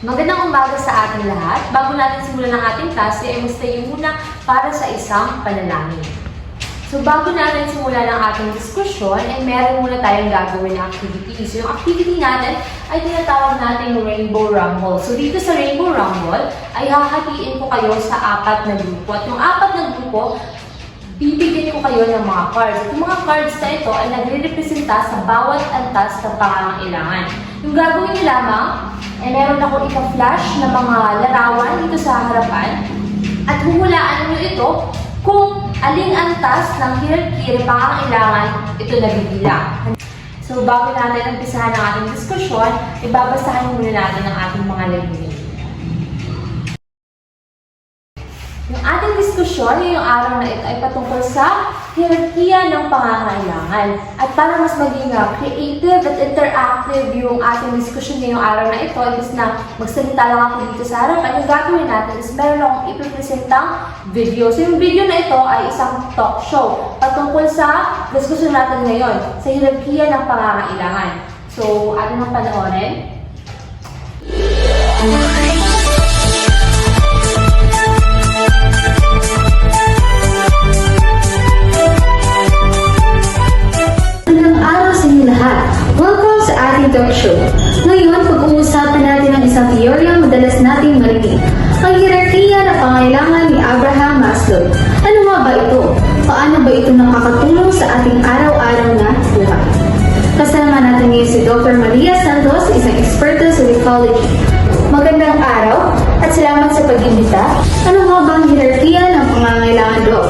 Magandang umaga sa ating lahat. Bago natin simulan ang ating klase, ay mustahin muna para sa isang panalangin. So bago natin simulan ang ating diskusyon, ay meron muna tayong gagawin na activity. So yung activity natin ay tinatawag natin Rainbow Rumble. So dito sa Rainbow Rumble, ay hahatiin ko kayo sa 4 na grupo. At yung 4 na grupo, bibigyan ko kayo ng mga cards. At yung mga cards na ito ay nagre-representa sa bawat antas na pangangailangan. Yung gagawin niyo lamang, ay meron ako ika-flash na mga larawan dito sa harapan. At huhulaan niyo ito kung aling antas ng hierarchy na pangangailangan ito nabibilang. So bago natin umpisahan ang ating diskusyon, ibabasahin muna natin ang ating mga layunin. Yung ating diskusyon ngayong araw na ito ay patungkol sa hierarkiya ng pangangailangan. At para mas maging creative at interactive yung ating diskusyon ngayong araw na ito, imbes na magsalita lang ako dito sa harapan, yung gagawin natin is meron akong ipipresentang video. So yung video na ito ay isang talk show patungkol sa diskusyon natin ngayon, sa hierarkiya ng pangangailangan. So, atin ang panoorin. Welcome sa ating talk show. Ngayon, pag-uusapan natin ang isang teorya madalas nating marinig, ang hierarkiya na pangailangan ni Abraham Maslow. Ano nga ba ito? Paano ba ito nakakatulong sa ating araw-araw na buhay? Kasama natin ngayon si Dr. Maria Santos, isang eksperto sa psychology. Magandang araw at salamat sa pag-imbita. Ano nga ba ang hierarkiya ng pangangailangan, Doc?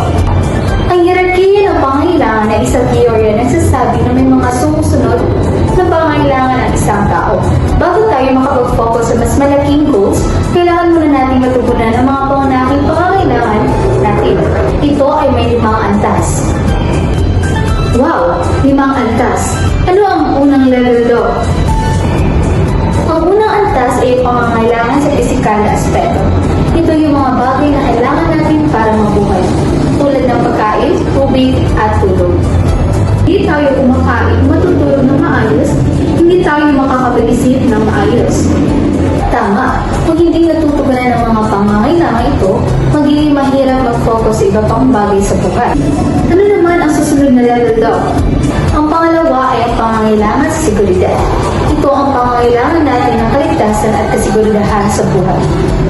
Ang hierarkiya ng pangangailangan ay isang teorya na nagsasabi na may mga sumusunod na pangangailangan ng isang tao. Bago tayo makapag-focus sa mas malaking goals, kailangan muna natin matugunan ang mga pangunahing pangangailangan natin. Ito ay may 5 antas. Wow! 5 antas. Ano ang unang level, Doc? Ang unang antas ay pangangailangan sa pisikal na aspeto. Ito yung mga bagay na kailangan natin para mabuhay, tulad ng pagkain, tubig, at tulog. Hindi tayo kumakain, matutulog ng maayos, hindi tayo makakapag-isip ng maayos. Tama, kung hindi natutugunan ng mga pangangailangan ito, magiging mahirap mag-focus sa iba pang bagay sa buhay. Ano naman ang susunod na level, Doc? Ang pangalawa ay ang pangangailangan sa seguridad. Ito ang pangangailangan natin ng kaligtasan at kasiguraduhan sa buhay,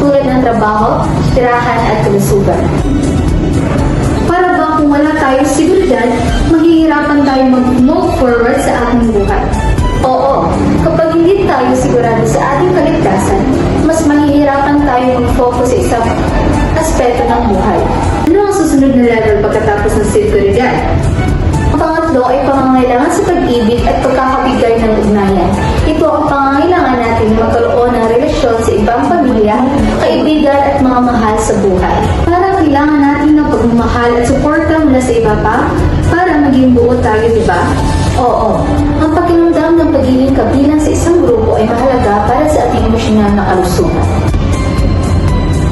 tulad ng trabaho, tirahan at kalusugan. Para ba kung wala tayong seguridad, maghihirapan tayo mag-move forward sa ating buhay? Oo, kapag hindi tayo sigurado sa ating kaligtasan, mas mahihirapan tayo mag-focus sa isang aspeto ng buhay. Ano ang susunod na level pagkatapos ng seguridad? Ang pangatlo ay pangangailangan sa pag-ibig at pagkakabigay ng ugnayan. Ito ang pangangailangan natin na magkaroon ng relasyon sa ibang pamilya, kaibigan at mga mahal sa buhay. Para kailangan natin ng pagmamahal at suporta mula sa iba pa para maging buo tayo, di ba? Oo, ang pakiramdam ng pagiging kabilang sa isang grupo ay mahalaga para sa ating emosyonal na kalusugan.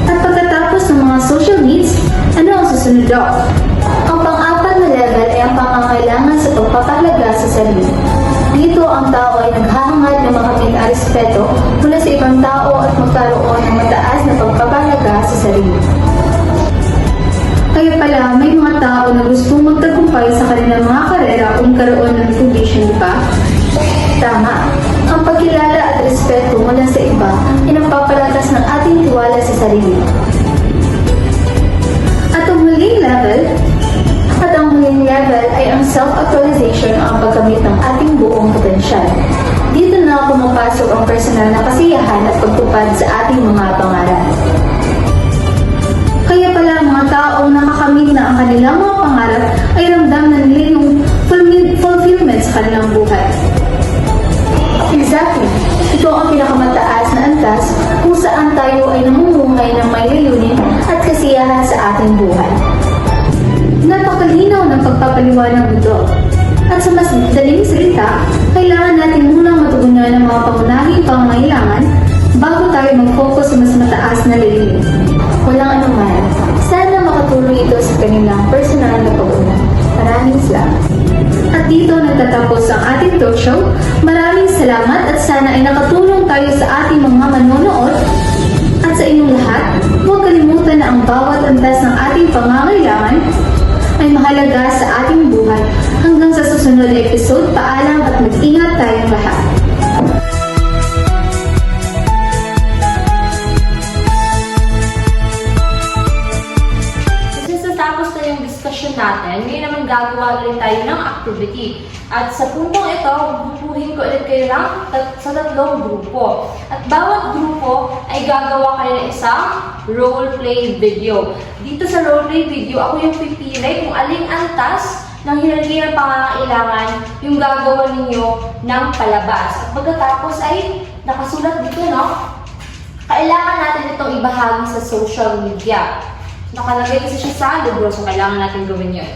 At pagkatapos ng mga social needs, ano ang susunod, Doc? Ang pang-4 na level ay ang pangangailangan sa pagpapahalaga sa sarili. Dito ang tao ay naghahangad ng makamit ang respeto mula sa ibang tao at magkaroon ng mataas na pagpapahalaga sa sarili. Kaya pala, may mga tao na gustong magtagumpay sa kanilang mga karera o magkaroon ng recognition, di ba? Tama. Ang pagkilala at respeto mula sa iba ay nagpapalakas ng ating tiwala sa sarili. At ang huling level ay ang self-actualization o ang pagkamit ng ating buong potensyal. Dito na pumapasok ang personal na kasiyahan at pagtupad sa ating mga pangarap. Kaya pala mga taong nakakamit na ang kanilang mga pangarap ay ramdam na nila yung fulfillment sa kanilang buhay. Exactly. Ito ang pinakamataas na antas kung saan tayo ay namumuhay ng may layunin at kasiyahan sa ating buhay. Napakalinaw ng pagpapaliwanag nito. At sa mas daling salita, kailangan natin munang matugunan ang mga pangunahing pangangailangan bago tayo mag-focus sa mas mataas na layunin. Walang anuman, sana makatulong ito sa kanilang personal na pag-unlad. Maraming salamat. At dito nagtatapos ang ating talk show. Maraming salamat at sana ay nakatulong tayo sa ating mga manonood. At sa inyong lahat, huwag kalimutan na ang bawat antas ng ating pangangailangan ay mahalaga sa ating buhay. Hanggang sa susunod na episode, paalam at mag-ingat tayong lahat. Tapos na yung discussion natin, ngayon naman gagawa ulit tayo ng activity. At sa puntong ito, bubuhin ko ulit kayo sa tatlong grupo. At bawat grupo ay gagawa kayo ng isang role-play video. Dito sa role-play video, ako yung pipili kung aling antas ng hinarili ng pangangailangan yung gagawa ninyo ng palabas. At pagkatapos ay nakasulat dito, no? Kailangan natin itong ibahagi sa social media. Nakalagay kasi siya sa libro, so kailangan natin gawin yun.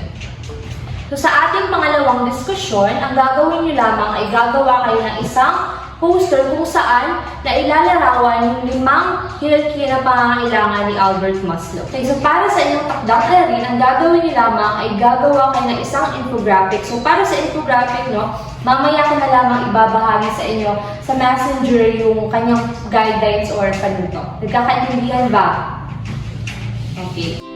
So sa ating pangalawang diskusyon, ang gagawin nyo lamang ay gagawa kayo ng isang poster kung saan na ilalarawan yung 5 hierarchy na pangangailangan ni Albert Maslow. Okay, so para sa inyong takdang rin, ang gagawin nyo lamang ay gagawa kayo ng isang infographic. So para sa infographic, no, mamaya ko na lamang ibabahagi sa inyo sa messenger yung kanyang guidelines or panuto. Nagkakaintindihan ba? Okay.